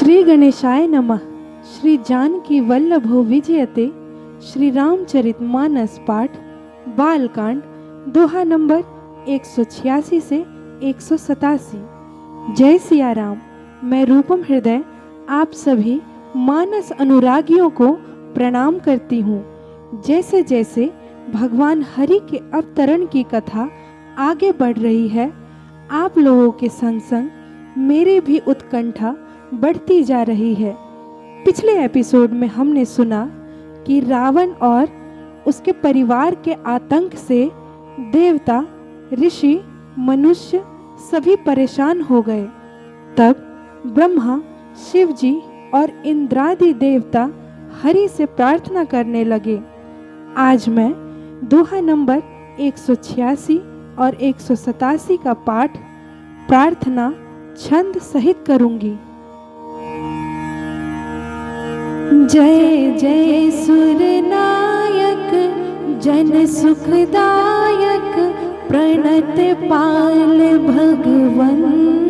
श्री गणेशाय नमः। श्री जानकी वल्लभो विजयते। श्री रामचरितमानस पाठ बालकांड दोहा नंबर 186 से 187। जय सिया राम। मैं रूपम हृदय आप सभी मानस अनुरागियों को प्रणाम करती हूँ। जैसे जैसे भगवान हरि के अवतरण की कथा आगे बढ़ रही है, आप लोगों के संग संग मेरी भी उत्कंठा बढ़ती जा रही है। पिछले एपिसोड में हमने सुना कि रावण और उसके परिवार के आतंक से देवता, ऋषि, मनुष्य सभी परेशान हो गए। तब ब्रह्मा, शिव जी और इंद्रादि देवता हरि से प्रार्थना करने लगे। आज मैं दोहा नंबर 186 और 187 का पाठ प्रार्थना छंद सहित करूंगी। जय जय सुरनायक जन सुखदायक प्रणत पाल भगवंता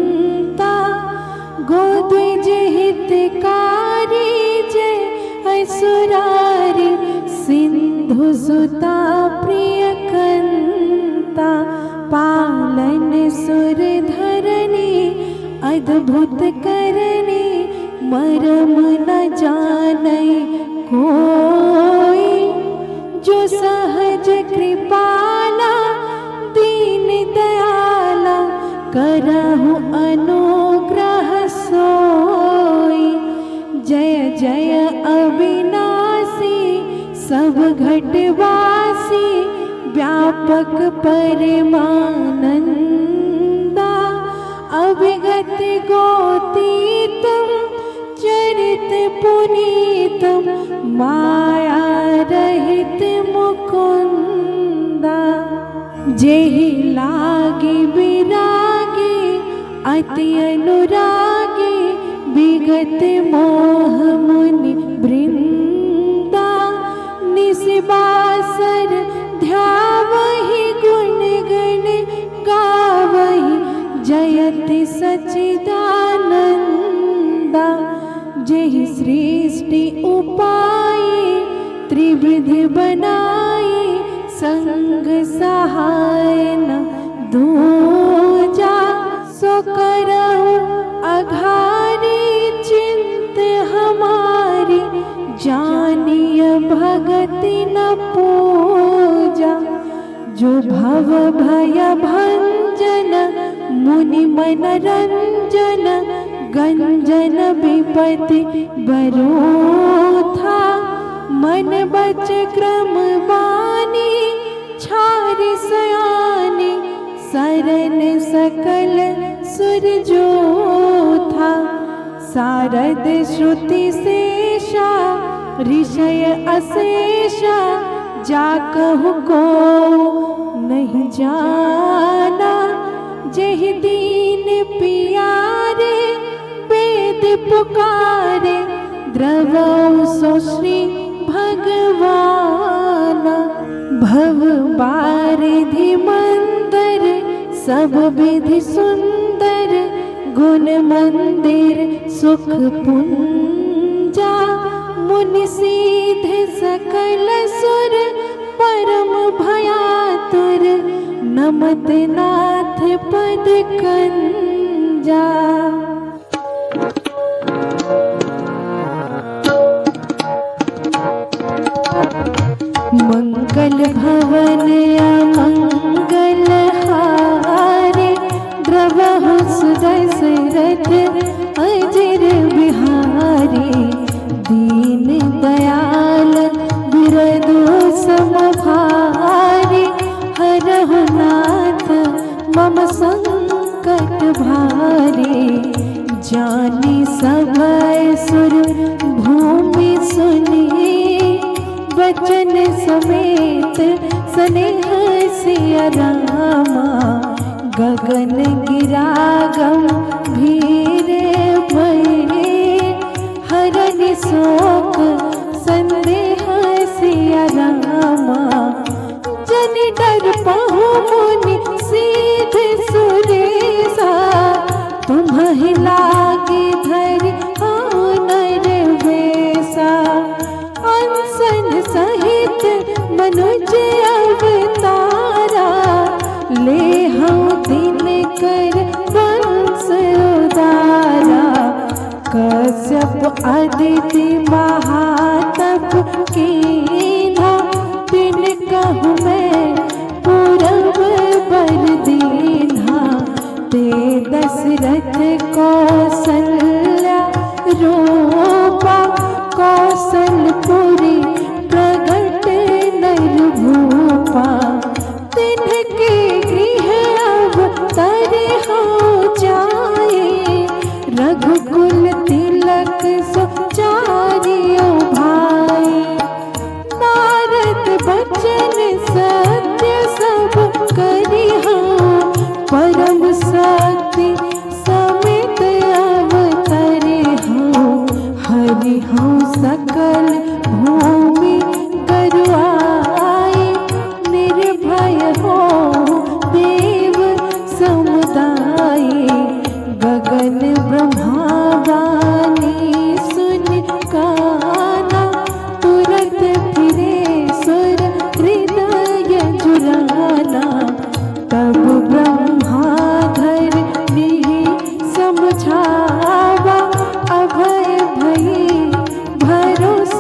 गोद्विज हितकारी जय असुरारी सिंधु सुता प्रिय कंता पालन सुर धरणी अद्भुत करणी मरम न जाने कोई जो सहज कृपाला दीन दयाला करहु अनुग्रह सोई। जय जय अविनाशी सब घटवासी व्यापक परमानंदा अभिगत गोतीतम चरित पुनीतम माया रहित मुकुंदा। जेहि लागी विरागी अति अनुरागी विगत मोह मुनि वृंदा निसिबासर ध्यावहि गुण गण गावहि जयति सच्चिदानंदा। जेहि सृष्टि उपाई त्रिविधि बनाई संग सहाय न दूजा। सो करहु अघारी चिंत हमारी जानिय भगति न पूजा। जो भव भय भंजन मुनि मन रंजन गंजन विपति बरोथा मन बच क्रम बानी छारि सयानी सरन सकल सुर जोथा। सारद श्रुति शेषा ऋषय अशेषा जाकहु को नहीं जाना। जेहि दीन पियारे वेद पुकारे द्रवौ सो श्री भगवाना। भव बारिधि मंदर सब विधि सुंदर गुण मंदिर सुख पुंजा। मुनि सीधे सकल सुर परम भयातुर नमत नाथ पद कंजा। मंगल भवन अमंगल हारे द्रवहु सुदशरथ अजर बिहारी। दीन दयाल बिरदु समभारी हरहु नाथ मम संकट भारी। जानी सभय सुर भूमि सुनी वचन समेत स्नेह सिया रामा। गगन गिरागम भीरे भये हरनि शोक संदेह सिया रामा। जन डर पहु मुनि सीधे सुरेसा तुम्हें लागे धरि कश्यप अदिति महातप कीन्हा, तिन कहु मैं पूरब बर दीन्हा। ते दशरथ कौसल्या रूपा, कौशलपुरी प्रगट नर भूपा। तिनके गृह अवतरे हो जाए, रघुकुल तिलक सुचारियो भाई। नारद बचन सत्य सब करिहा, परम शक्ति समेत अवतरे हो। हरि हो सकल भूमि गरुआई, निर्भय हो देव समुदाय। गगन ब्रह्मावाणी सुन काना, तुरत फिरे सुर हृदय जुराना। तब ब्रह्माधर निहि समझावा, अभय भई भरोस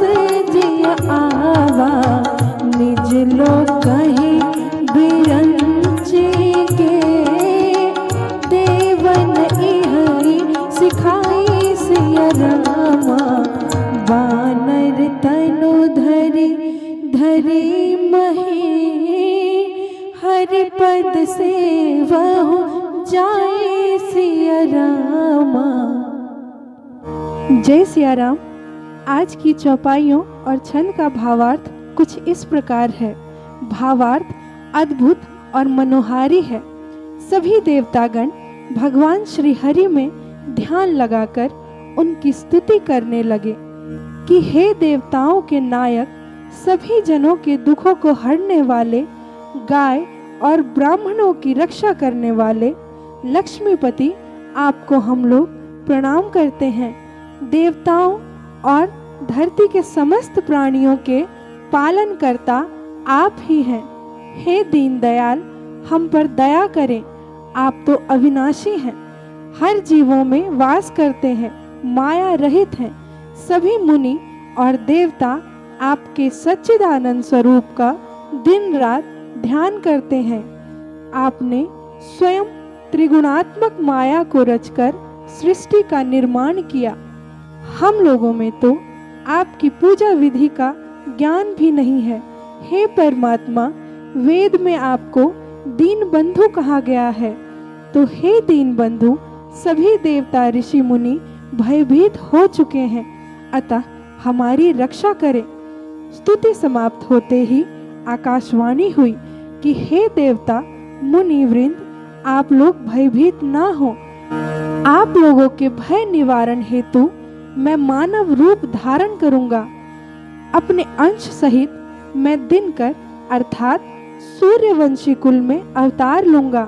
जिय आवा। निज लोक कहीं बिरंची के, देवन इहई सिखाई सिय रामा। वानर तनु धरि धरि मही, हरि पद सेवहु जाए सिय रामा। जय सिया राम। आज की चौपाइयों और छंद का भावार्थ कुछ इस प्रकार है। भावार्थ अद्भुत और मनोहारी है। सभी देवतागण भगवान श्री हरि में ध्यान लगाकर उनकी स्तुति करने लगे कि हे देवताओं के नायक, सभी जनों के दुखों को हरने वाले, गाय और ब्राह्मणों की रक्षा करने वाले लक्ष्मीपति, आपको हम लोग प्रणाम करते हैं। देवताओं और धरती के समस्त प्राणियों के पालन करता आप ही हैं। हे दीनदयाल, हम पर दया करें। आप तो अविनाशी हैं, हर जीवों में वास करते हैं, माया रहित हैं। सभी मुनि और देवता आपके सच्चिदानंद स्वरूप का दिन रात ध्यान करते हैं। आपने स्वयं त्रिगुणात्मक माया को रचकर सृष्टि का निर्माण किया। हम लोगों में तो आपकी पूजा विधि का ज्ञान भी नहीं है। हे परमात्मा, वेद में आपको दीन बंधु कहा गया है, तो हे दीन बंधु, सभी देवता ऋषि मुनि भयभीत हो चुके हैं, अतः हमारी रक्षा करें। स्तुति समाप्त होते ही आकाशवाणी हुई कि हे देवता मुनि वृंद, आप लोग भयभीत ना हो। आप लोगों के भय निवारण हेतु मैं मानव रूप धारण करूंगा। अपने अंश सहित मैं दिनकर अर्थात सूर्यवंशी कुल में अवतार लूंगा।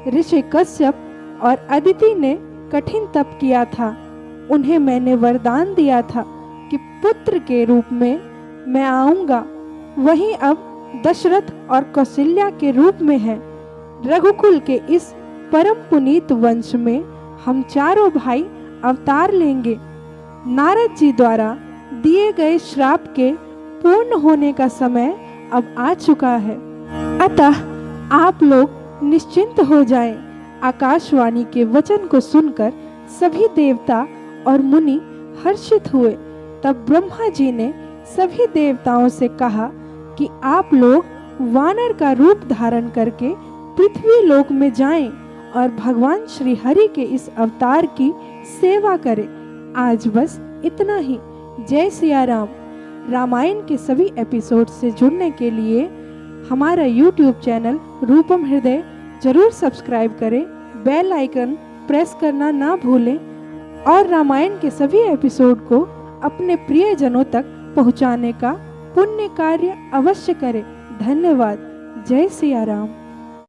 ऋषि कश्यप और अदिति ने कठिन तप किया था। उन्हें मैंने वरदान दिया था कि पुत्र के रूप में मैं आऊंगा। वहीं अब दशरथ और कौशल्या के रूप में है। रघुकुल के इस परम पुनीत वंश में हम चारों भाई अवतार लेंगे। नारद जी द्वारा दिए गए श्राप के पूर्ण होने का समय अब आ चुका है, अतः आप लोग निश्चिंत हो जाएं। आकाशवाणी के वचन को सुनकर सभी देवता और मुनि हर्षित हुए। तब ब्रह्मा जी ने सभी देवताओं से कहा कि आप लोग वानर का रूप धारण करके पृथ्वी लोक में जाएं और भगवान श्री हरि के इस अवतार की सेवा करें। आज बस इतना ही। जय सिया राम। रामायण के सभी एपिसोड से जुड़ने के लिए हमारा YouTube चैनल रूपम हृदय जरूर सब्सक्राइब करें, बेल आइकन प्रेस करना ना भूलें और रामायण के सभी एपिसोड को अपने प्रियजनों तक पहुंचाने का पुण्य कार्य अवश्य करें। धन्यवाद। जय सिया राम।